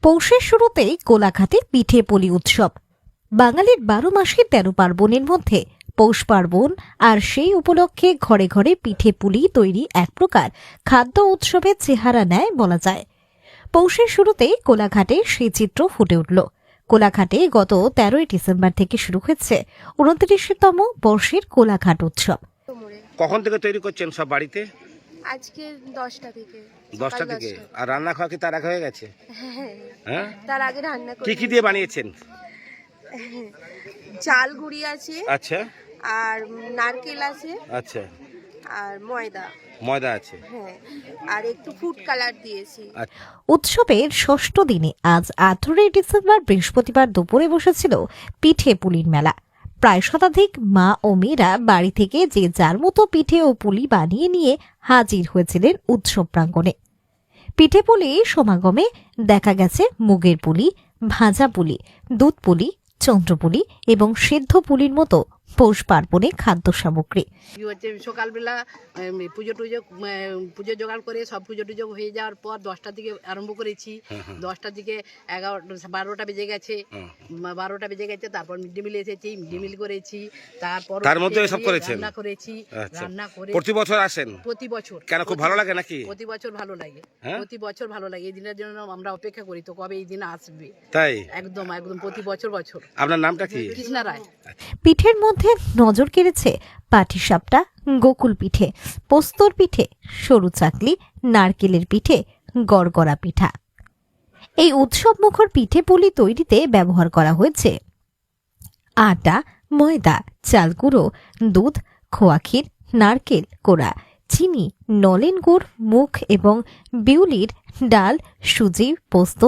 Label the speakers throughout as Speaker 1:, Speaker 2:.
Speaker 1: পৌষের শুরুতেই কোলাঘাটে পিঠে পুলি উৎসব। বাঙালির 12 মাসে 13 পার্বণের মধ্যে পৌষ পার্বণ, আর সেই উপলক্ষে ঘরে ঘরে পিঠে পুলি তৈরি এক প্রকার খাদ্য উৎসবের চেহারা নেয় বলা যায়। পৌষের শুরুতেই কোলাঘাটে সেই চিত্র ফুটে উঠল। কোলাঘাটে গত 13ই ডিসেম্বর থেকে শুরু হয়েছে 29তম বর্ষের কোলাঘাট উৎসব।
Speaker 2: কখন থেকে তৈরি করছেন সব বাড়িতে?
Speaker 3: আজকে 10টা থেকে।
Speaker 2: 10টা থেকে। আর রান্না খাওয়া কি তার আগে হয়ে গেছে? হ্যাঁ,
Speaker 3: তার আগে রান্না করি।
Speaker 2: কি দিয়ে বানিয়েছেন?
Speaker 3: চাল গুঁড়ি আছে,
Speaker 2: আচ্ছা
Speaker 3: আর নারকেল আছে,
Speaker 2: আচ্ছা,
Speaker 3: আর ময়দা
Speaker 2: আছে,
Speaker 3: হ্যাঁ, আর একটু ফুড কালার দিয়েছি।
Speaker 1: উৎসবের ষষ্ঠ দিনে আজ 18ই ডিসেম্বর বৃহস্পতিবার দুপুরে বসেছিল পিঠে পুলির মেলা। প্রায় শতাধিক মা ও মেয়েরা বাড়ি থেকে যে যার মতো পিঠে ও পুলি বানিয়ে নিয়ে হাজির হয়েছিলেন উৎসব প্রাঙ্গণে। পিঠে পুলি সমাগমে দেখা গেছে মুগের পুলি, ভাজা পুলি, দুধ পুলি, চন্দ্রপুলি এবং সেদ্ধ পুলির মতো পৌষ পার্বণে খাদ্য সামগ্রী।
Speaker 4: সকালবেলা পুজো জোগাড় করে সব পুজো টুজো হয়ে যাওয়ার পর 10টার দিকে আরম্ভ করেছি। 10টার দিকে 12টা বেজে গেছে। 12টা বেজে গেছে, তারপর মিড ডে মিল এসেছি, মিড ডে মিল করেছি, তারপর
Speaker 2: তার মধ্যে সব করেছেন?
Speaker 4: রান্না করেছি। রান্না করে
Speaker 2: প্রতি বছর আসেন?
Speaker 4: প্রতি বছর।
Speaker 2: কেন, খুব ভালো লাগে নাকি?
Speaker 4: প্রতি বছর ভালো লাগে, প্রতি বছর ভালো লাগে। এই দিনের জন্য আমরা অপেক্ষা করি তো কবে এই দিন আসবে।
Speaker 2: তাই
Speaker 4: একদম একদম প্রতি বছর।
Speaker 2: আপনার নামটা কি?
Speaker 4: কৃষ্ণা রায়।
Speaker 1: পিঠের মধ্যে নজর কেড়েছে পাটিসাপটা, গোকুল পিঠে, পোস্তর পিঠে, সরু চাকলি, নারকেলের পিঠে, গড়গড়া পিঠা। এই উৎসব মুখর পিঠে পুলি তৈরিতে ব্যবহার করা হয়েছে আটা, ময়দা, চাল গুঁড়ো, দুধ, খোয়া ক্ষীর, নারকেল কোড়া, চিনি, নলেন গুড়, মুখ এবং বিউলির ডাল, সুজি, পোস্ত,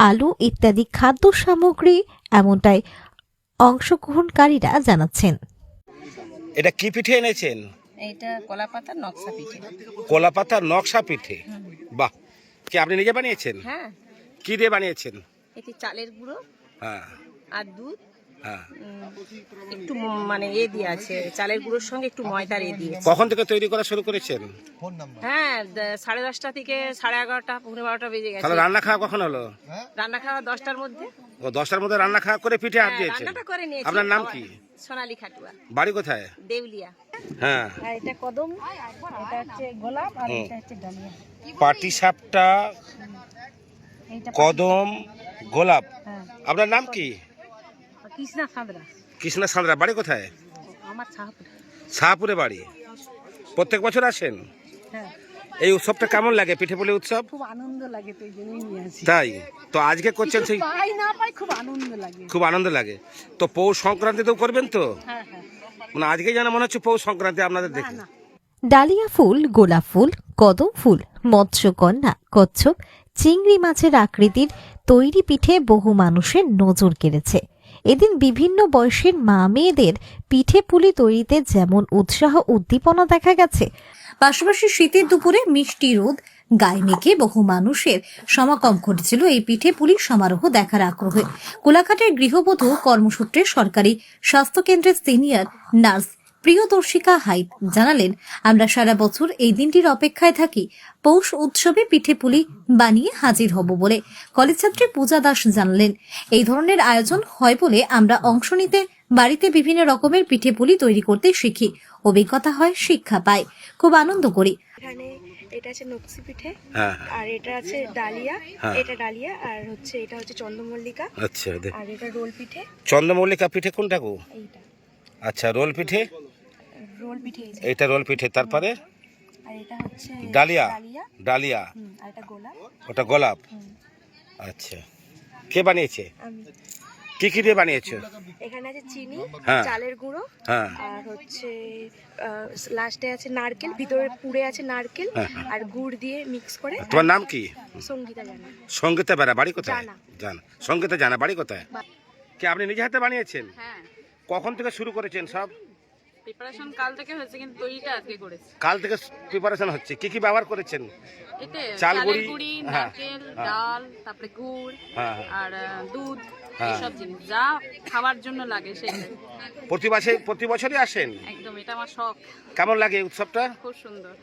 Speaker 1: আলু ইত্যাদি খাদ্য সামগ্রী, এমনটাই অংশগ্রহণকারীরা জানাচ্ছেন।
Speaker 2: এটা কি পিঠে এনেছেন?
Speaker 5: এইটা কলাপাতার নকশা পিঠে।
Speaker 2: কলাপাতার নকশা পিঠে, বাহ! কি আপনি নিজে বানিয়েছেন?
Speaker 5: হ্যাঁ,
Speaker 2: কি দিয়ে বানিয়েছেন?
Speaker 5: এটি চালের গুঁড়ো,
Speaker 2: হ্যাঁ,
Speaker 5: আর দুধ,
Speaker 2: হ্যাঁ।
Speaker 5: একটু মানে দিয়ে আছে, চালের গুঁড়োর সঙ্গে একটু ময়দার দিয়েছে।
Speaker 2: কখন থেকে তৈরি করা শুরু করেছেন?
Speaker 5: হ্যাঁ, 10:30 থেকে 11:30, 12:15 বেজে গেছে।
Speaker 2: তাহলে রান্না খাওয়া কখন হলো?
Speaker 5: রান্না খাওয়া 10টার মধ্যে।
Speaker 2: ও 10টার মধ্যে রান্না খাওয়া করে পিঠে হাত দিয়েছেন?
Speaker 5: রান্নাটা করে নিয়েছি।
Speaker 2: আপনার নাম কি?
Speaker 5: সোনালী খাটুয়া।
Speaker 2: বাড়ি কোথায়?
Speaker 5: দেউলিয়া।
Speaker 2: হ্যাঁ,
Speaker 5: আর এটা কদম, এটা হচ্ছে গোলাপ, আর এটা হচ্ছে ডালিয়া।
Speaker 2: পাটিসাপটা, কদম, গোলাপ।
Speaker 5: হ্যাঁ।
Speaker 2: আপনার নাম কি?
Speaker 5: কৃষ্ণা সাঁতরা।
Speaker 2: কৃষ্ণা সাঁতরা। বাড়ি কোথায়?
Speaker 5: আমার শাহপুর।
Speaker 2: শাহপুরে বাড়ি। প্রত্যেক বছর আসেন?
Speaker 5: হ্যাঁ,
Speaker 2: এই উৎসবটা কেমন লাগে, পিঠে পুলি উৎসব?
Speaker 5: খুব আনন্দ লাগে, তো এই জন্যই নিয়ে আসি।
Speaker 2: তাই তো আজকে করছেন? সেই
Speaker 5: পাই না পাই, খুব আনন্দ লাগে।
Speaker 2: খুব আনন্দ লাগে। তো পৌষ সংক্রান্তিতেও করবেন তো?
Speaker 5: হ্যাঁ হ্যাঁ।
Speaker 2: মানে আজকে যেন মনে হচ্ছে পৌষ সংক্রান্তি আপনাদের দেখে।
Speaker 1: ডালিয়া ফুল, গোলাপ ফুল, কদম ফুল, মৎস্যকন্যা, কচ্ছপ, চিংড়ি মাছের আকৃতির তৈরি পিঠে বহু মানুষের নজর কেড়েছে। এদিন বিভিন্ন বয়সের মা মেয়েদের পিঠে পুলি তৈরিতে যেমন উৎসাহ উদ্দীপনা দেখা গেছে, পাশাপাশি শীতের দুপুরে মিষ্টি রোদ গায়ে মেখে বহু মানুষের সমাগম ঘটেছিল এই পিঠে পুলির সমারোহ দেখার আগ্রহে। কোলাঘাটের গৃহবধূ কর্মসূত্রে সরকারি স্বাস্থ্যকেন্দ্রের সিনিয়র নার্স প্রিয়দর্শিকা হাইত জানালেন, আমরা সারা বছর এই দিনটির অপেক্ষায় থাকি, পৌষ উৎসবে পিঠে পুলি বানিয়ে হাজির হব বলে। কলেজ ছাত্রী পূজা দাস জানালেন, এই ধরনের আয়োজন হয় বলে আমরা অংশ নিতে বাড়িতে বিভিন্ন রকমের পিঠে পুলি তৈরি করতে শিখি, অভিজ্ঞতা হয়, শিক্ষা পাই, খুব আনন্দ করি।
Speaker 3: এখানে এটা আছে নকশি পিঠে,
Speaker 2: হ্যাঁ,
Speaker 3: আর এটা আছে ডালিয়া,
Speaker 2: হ্যাঁ।
Speaker 3: এটা ডালিয়া, আর হচ্ছে এটা হচ্ছে চন্দ্রমল্লিকা,
Speaker 2: আচ্ছা।
Speaker 3: আর এটা রোল পিঠে।
Speaker 2: চন্দ্রমল্লিকা পিঠে কোনটা গো?
Speaker 3: এইটা
Speaker 2: আচ্ছা, রোল পিঠে।
Speaker 3: রোল পিঠে,
Speaker 2: এইটা রোল পিঠে। তারপরে
Speaker 3: আর এটা হচ্ছে
Speaker 2: ডালিয়া। ডালিয়া,
Speaker 3: আর এটা গোলাপ।
Speaker 2: ওটা গোলাপ। আচ্ছা, কে বানিয়েছে?
Speaker 3: আমি।
Speaker 2: কি কি দিয়ে বানিয়েছো?
Speaker 3: এখানে আছে চিনি,
Speaker 2: হ্যাঁ।
Speaker 3: চালের গুঁড়ো,
Speaker 2: হ্যাঁ,
Speaker 3: আর হচ্ছে লাস্টে আছে নারকেল, ভিতরে পুরে আছে নারকেল,
Speaker 2: হ্যাঁ।
Speaker 3: আর গুড় দিয়ে মিক্স করে।
Speaker 2: তোমার নাম কি?
Speaker 3: সঙ্গীতা জানা।
Speaker 2: সঙ্গীতা বেড়া। বাড়ি কোথায়?
Speaker 3: জানা।
Speaker 2: জানা। সঙ্গীতা জানা। বাড়ি কোথায়? কি আপনি নিজে হাতে বানিয়েছেন?
Speaker 5: হ্যাঁ,
Speaker 2: কখন থেকে শুরু করেছেন সব?
Speaker 5: প্রিপারেশন কাল থেকে হয়েছে, কিন্তু তৈরিটা আজকে করেছি।
Speaker 2: কাল থেকে প্রিপারেশন হচ্ছে। কি কি ব্যবহার করেছেন?
Speaker 5: এতে
Speaker 2: চাল
Speaker 5: চালের
Speaker 2: গুঁড়ি,
Speaker 5: গুঁড়ি,
Speaker 2: হ্যাঁ,
Speaker 5: নারকেল,
Speaker 2: হ্যাঁ।
Speaker 5: ডাল, তারপরে গুড়,
Speaker 2: হ্যাঁ,
Speaker 5: আর দুধ,
Speaker 2: হ্যাঁ।
Speaker 5: এইসব জিনিস যা খাবার জন্য লাগে সেটাই।
Speaker 2: প্রতি বছরই আসেন?
Speaker 5: একদম, এটা আমার শখ।
Speaker 2: কেমন লাগে এই উৎসবটা?
Speaker 5: খুব সুন্দর।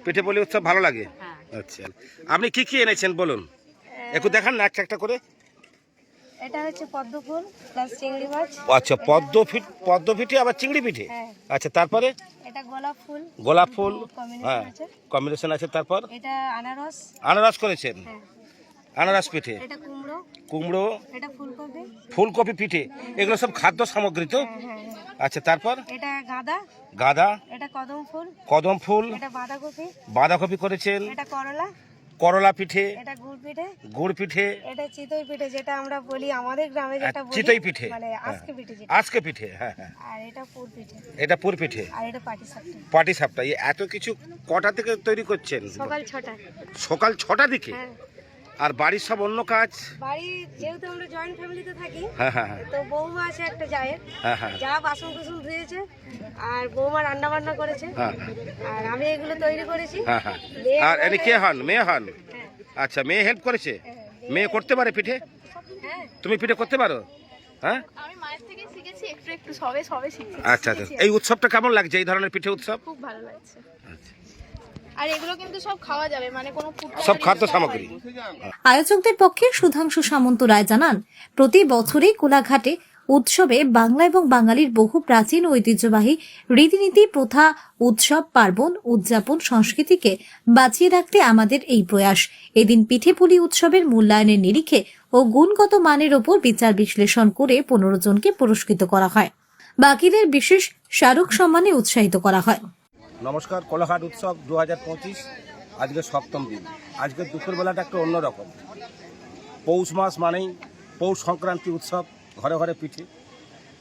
Speaker 2: পিঠে পুলি উৎসব ভালো লাগে?
Speaker 5: হ্যাঁ।
Speaker 2: আচ্ছা, আপনি কি কি এনেছেন বলুন? একটু দেখান না একটা একটা করে।
Speaker 3: এটা হচ্ছে পদ্ম ফুল প্লাস চিংড়ি মাছ।
Speaker 2: আচ্ছা, পদ্ম পিঠে আবার চিংড়ি পিঠে।
Speaker 3: হ্যাঁ।
Speaker 2: আচ্ছা, তারপরে
Speaker 3: এটা গোলাপ ফুল।
Speaker 2: গোলাপ ফুল,
Speaker 3: কম্বিনেশন
Speaker 2: হ্যাঁ
Speaker 3: আছে।
Speaker 2: কম্বিনেশন আছে। তারপর
Speaker 3: এটা আনারস।
Speaker 2: আনারস করেছেন,
Speaker 3: হ্যাঁ।
Speaker 2: আনারস পিঠে,
Speaker 3: এটা কুমড়ো।
Speaker 2: কুমড়ো,
Speaker 3: এটা ফুলকপি।
Speaker 2: ফুলকপি পিঠে, এগুলো সব খাদ্য সামগ্রী তো।
Speaker 3: হ্যাঁ হ্যাঁ হ্যাঁ।
Speaker 2: আচ্ছা, তারপর
Speaker 3: এটা গাঁদা।
Speaker 2: গাঁদা,
Speaker 3: এটা কদম ফুল।
Speaker 2: কদম ফুল,
Speaker 3: এটা বাঁধাকপি।
Speaker 2: বাঁধাকপি করেছেন,
Speaker 3: এটা করলা।
Speaker 2: করলা পিঠে,
Speaker 3: এটা গুড় পিঠে।
Speaker 2: গুড় পিঠে,
Speaker 3: এটা চিতই পিঠে, যেটা আমরা বলি আমাদের গ্রামে যেটা বলি
Speaker 2: চিতই পিঠে,
Speaker 3: মানে
Speaker 2: হ্যাঁ।
Speaker 3: আজকে পিঠে যেটা।
Speaker 2: আজকে পিঠে, হ্যাঁ হ্যাঁ।
Speaker 3: আর এটা পুর পিঠে।
Speaker 2: এটা পুর পিঠে,
Speaker 3: আর এটা পাটি সাপটা।
Speaker 2: পাটি সাপটা। এই এত কিছু কটা থেকে তৈরি করছেন?
Speaker 3: সকাল 6টা।
Speaker 2: সকাল 6টা দিকে।
Speaker 3: হ্যাঁ।
Speaker 2: আর বাড়ির সব অন্য কাজ?
Speaker 3: বাড়ি যেহেতু আমরা জয়েন্ট ফ্যামিলিতে থাকি,
Speaker 2: হ্যাঁ হ্যাঁ হ্যাঁ
Speaker 3: তো বৌমা আছে একটা জায়ের,
Speaker 2: হ্যাঁ হ্যাঁ
Speaker 3: যা বাসন কুসন ধুয়েছে, আর বৌমা রান্না বান্না করেছে,
Speaker 2: হ্যাঁ
Speaker 3: আর আমি এগুলো তৈরি করেছি।
Speaker 2: হ্যাঁ হ্যাঁ।
Speaker 3: মেয়ে
Speaker 2: আর এনে কে হন? মেয়ে হন?
Speaker 3: হ্যাঁ।
Speaker 2: আচ্ছা, মেয়ে হেল্প করেছে? মেয়ে করতে পারে পিঠে?
Speaker 3: হ্যাঁ।
Speaker 2: তুমি পিঠে করতে পারো? হ্যাঁ।
Speaker 6: আমি মায়ের থেকে শিখেছি, একটু একটু সবে সবে শিখেছি।
Speaker 2: আচ্ছা আচ্ছা। এই উৎসবটা কেমন লাগছে, এই ধরনের পিঠে উৎসব?
Speaker 6: খুব ভালো লাগছে। আর এগুলো কিন্তু সব খাওয়া যাবে, মানে কোনো ফুড
Speaker 2: সব খাদ্য সামগ্রী।
Speaker 1: আয়োজকদের পক্ষে সুধাংশু সামন্ত রায় জানান, প্রতি বছরই কোলাঘাটে উৎসবে বাংলা এবং বাঙালির বহু প্রাচীন ঐতিহ্যবাহী রীতিনীতি, প্রথা, উৎসব, পার্বণ, উদযাপন সংস্কৃতিকে বাঁচিয়ে রাখতে আমাদের এই প্রয়াস। এদিন পিঠেপুলি উৎসবের মূল্যায়নের নিরিখে ও গুণগত মানের ওপর বিচার বিশ্লেষণ করে 15 জনকে পুরস্কৃত করা হয়। বাকিদের বিশেষ স্মারক সম্মানে উৎসাহিত করা হয়।
Speaker 2: নমস্কার। কোলাঘাট উৎসব 2025 আজকে 7ম দিন। আজকের দুপুরবেলাটা একটু অন্যরকম। পৌষ মাস মানেই পৌষ সংক্রান্তি উৎসব, ঘরে ঘরে পিঠে,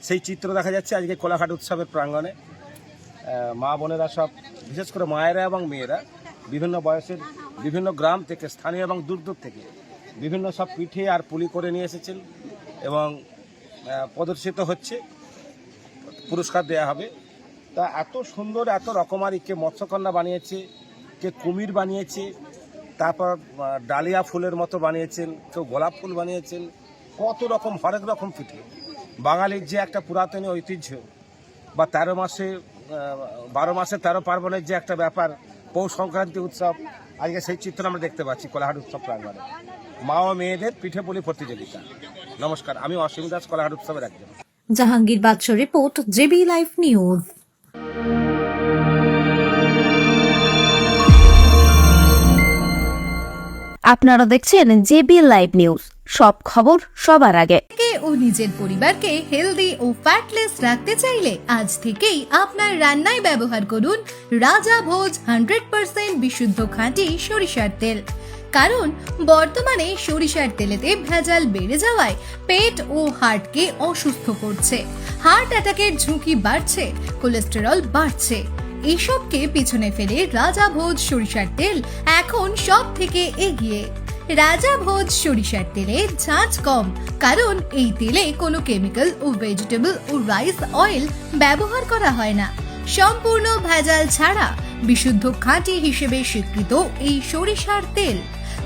Speaker 2: সেই চিত্র দেখা যাচ্ছে আজকে কোলাঘাট উৎসবের প্রাঙ্গণে। মা বোনেরা সব, বিশেষ করে মায়েরা এবং মেয়েরা বিভিন্ন বয়সের, বিভিন্ন গ্রাম থেকে, স্থানীয় এবং দূর দূর থেকে বিভিন্ন সব পিঠে আর পুলি করে নিয়ে এসেছেন এবং প্রদর্শিত হচ্ছে, পুরস্কার দেওয়া হবে। তা এত সুন্দর, এত রকমারি, কে মৎস্যকন্যা বানিয়েছে, কে কুমির বানিয়েছে, তারপর ডালিয়া ফুলের মতো বানিয়েছেন, কেউ গোলাপ ফুল বানিয়েছেন, কত রকম, হরেক রকম পিঠে। বাঙালির যে একটা পুরাতন ঐতিহ্য, বা 12 মাসে 13 পার্বণের যে একটা ব্যাপার, পৌষ সংক্রান্তি উৎসব, আজকে সেই চিত্র আমরা দেখতে পাচ্ছি কোলাঘাট উৎসব প্রাঙ্গণে। মা ও মেয়েদের পিঠে পুলি প্রতিযোগিতা। নমস্কার, আমি অসীম দাস, কোলাঘাট উৎসবের একজন।
Speaker 1: জাহাঙ্গীর বাদশা রিপোর্ট, জেবি লাইভ নিউজ।
Speaker 7: আপনারা দেখছেন জেবি লাইভ নিউজ, সব খবর সবার আগে।
Speaker 8: ও নিজের পরিবারকে হেলদি ও ফ্যাটলেস রাখতে চাইলে আজ থেকেই আপনার রান্নায় ব্যবহার করুন রাজা ভোজ 100% বিশুদ্ধ খাঁটি সরিষার তেল। কারণ বর্তমানে সরিষার তেলেতে ভেজাল বেড়ে যাওয়ায় পেট ও হার্টকে অসুস্থ করছে, হার্ট অ্যাটাকের ঝুঁকি বাড়ছে, কোলেস্টেরল বাড়ছে। এসবকে পিছনে ফেলে রাজা ভোজ সরিষার তেল এখন সব থেকে এগিয়ে। রাজা ভোজ সরিষার তেলে ঝাঁঝ কম, কারণ এই তেলে কোনো কেমিক্যাল ও ভেজিটেবল ও রাইস অয়েল ব্যবহার করা হয় না। সম্পূর্ণ ভেজাল ছাড়া বিশুদ্ধ খাঁটি হিসেবে স্বীকৃত এই সরিষার তেল।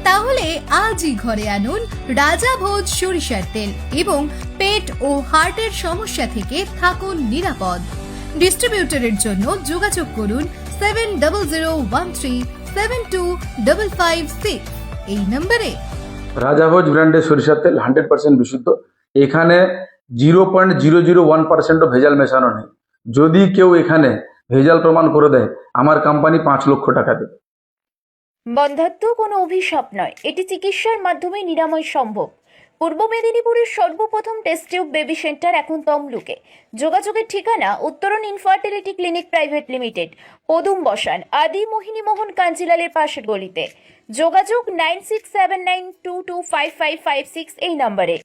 Speaker 8: তাহলে আজই ঘরে আনুন রাজা ভোজ সরিষার তেল এবং পেট ও হার্টের সমস্যা থেকে থাকুন নিরাপদ। ডিস্ট্রিবিউটরের জন্য যোগাযোগ করুন 7013725556 এই নম্বরে।
Speaker 9: রাজাভোজ ব্র্যান্ডের সরিষার তেল 100% বিশুদ্ধ। এখানে 0.001% ভেজাল মেশানো নেই। যদি কেউ এখানে ভেজাল প্রমাণ করে দেয়, আমার কোম্পানি 5 লক্ষ টাকা দেবে।
Speaker 10: বন্ধ্যাত্ব কোনো অভিশাপ নয়, এটি চিকিৎসার মাধ্যমে নিরাময় সম্ভব। পূর্ব মেদিনীপুরের সর্বপ্রথম টেস্ট টিউব বেবি সেন্টার এখন তমলুকে। যোগাযোগের ঠিকানা উত্তরণ ইনফার্টিলিটি ক্লিনিক প্রাইভেট লিমিটেড, পদুম বসান, আদি মোহিনী মোহন কাঞ্জিলালের পাশের গলিতে। যোগাযোগ 9679225556 এই নম্বরে।